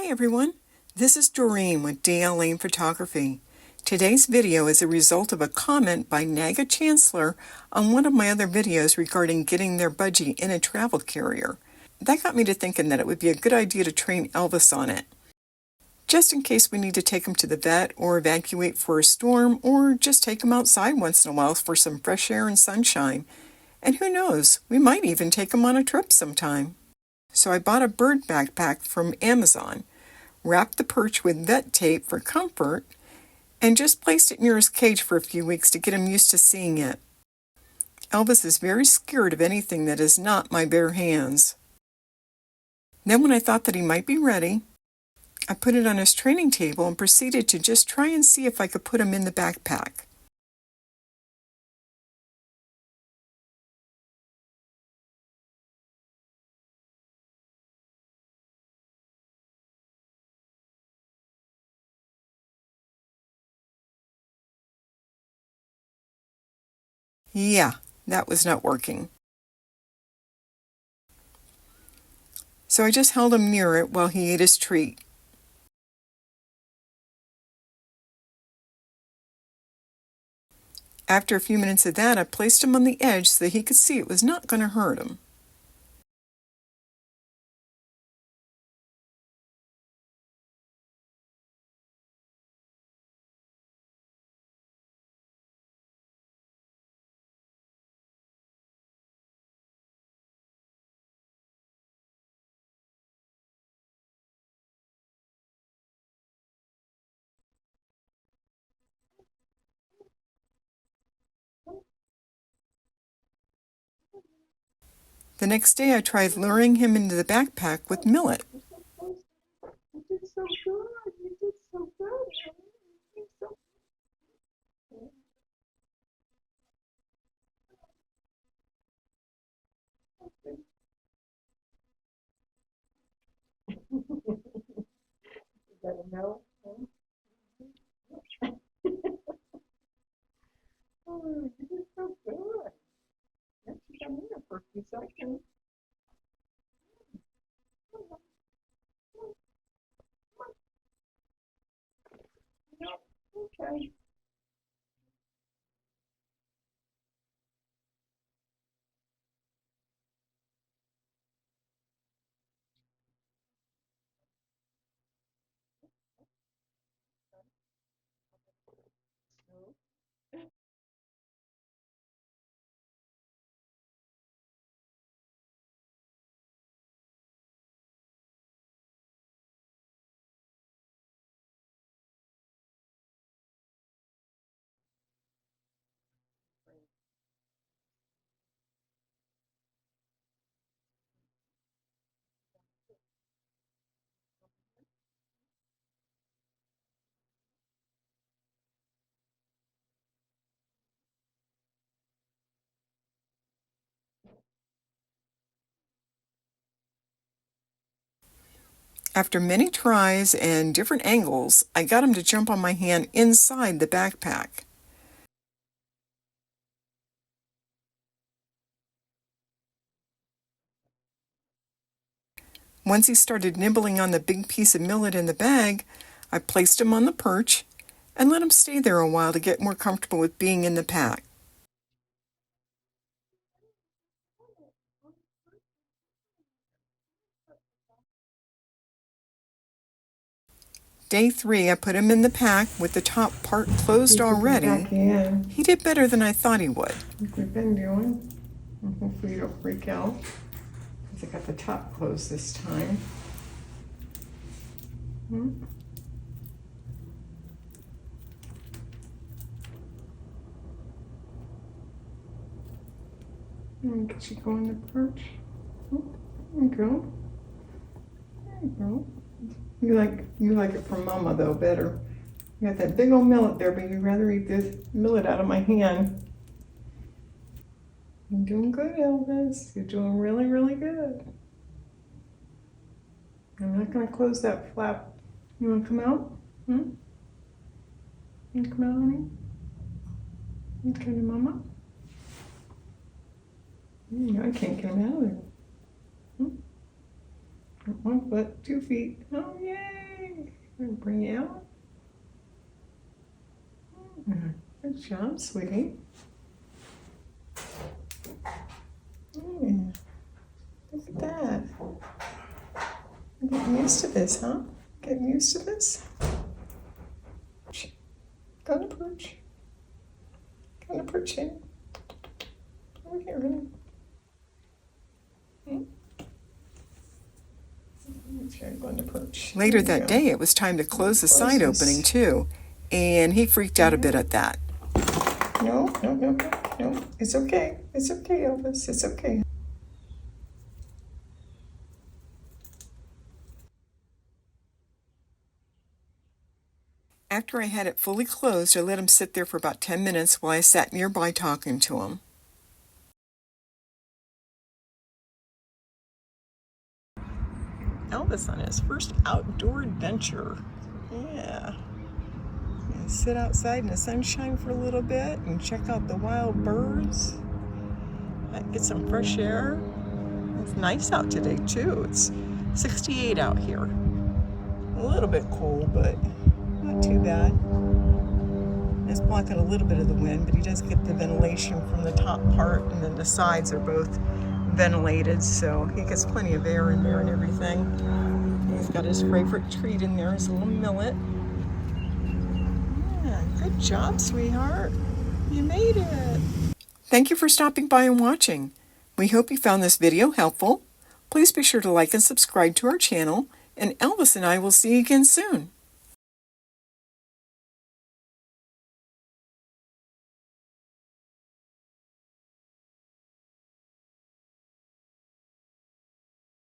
everyone, this is Doreen with DL Lane Photography. Today's video is a result of a comment by Naga Chancellor on one of my other videos regarding getting their Budgie in a travel carrier. That got me to thinking that it would be a good idea to train Elvis on it, just in case we need to take him to the vet or evacuate for a storm or just take him outside once in a while for some fresh air and sunshine. And who knows, we might even take him on a trip sometime. So I bought a bird backpack from Amazon, wrapped the perch with vet tape for comfort, and just placed it near his cage for a few weeks to get him used to seeing it. Elvis is very scared of anything that is not my bare hands. Then when I thought that he might be ready, I put it on his training table and proceeded to just try and see if I could put him in the backpack. Yeah, that was not working. So I just held him near it while he ate his treat. After a few minutes of that, I placed him on the edge so that he could see it was not going to hurt him. The next day, I tried luring him into the backpack with millet. You did so good. You did so good. You did so You gotta know. Oh, you did so good. Yes, you got me there for a few seconds. Okay. After many tries and different angles, I got him to jump on my hand inside the backpack. Once he started nibbling on the big piece of millet in the bag, I placed him on the perch and let him stay there a while to get more comfortable with being in the pack. Day 3, I put him in the pack with the top part closed already. He did better than I thought he would. Like we've been doing. And hopefully you don't freak out. Because I got the top closed this time. Get you go in the perch. There you go. There you go. You like it from Mama though better. You got that big old millet there, but you'd rather eat this millet out of my hand. You're doing good, Elvis. You're doing really, really good. I'm not gonna close that flap. You wanna come out? You wanna come out, honey? You come to Mama? I can't get him out of there. Not 1 foot, 2 feet. Oh, yay! Bring you out. Good job, sweetie. Look at that. Getting used to this, huh? Getting used to this? Go on the perch. Go on the perch in. Over here, honey. Later that day, it was time to close the side opening too, and he freaked out a bit at that. No. It's okay. It's okay, Elvis. It's okay. After I had it fully closed, I let him sit there for about 10 minutes while I sat nearby talking to him. Elvis on his first outdoor adventure. Yeah. And sit outside in the sunshine for a little bit and check out the wild birds. Get some fresh air. It's nice out today too. It's 68 out here. A little bit cold, but not too bad. It's blocking a little bit of the wind, but he does get the ventilation from the top part, and then the sides are both ventilated, so he gets plenty of air in there and everything. He's got his favorite treat in there, his little millet. Yeah, good job, sweetheart. You made it. Thank you for stopping by and watching. We hope you found this video helpful. Please be sure to like and subscribe to our channel, and Elvis and I will see you again soon.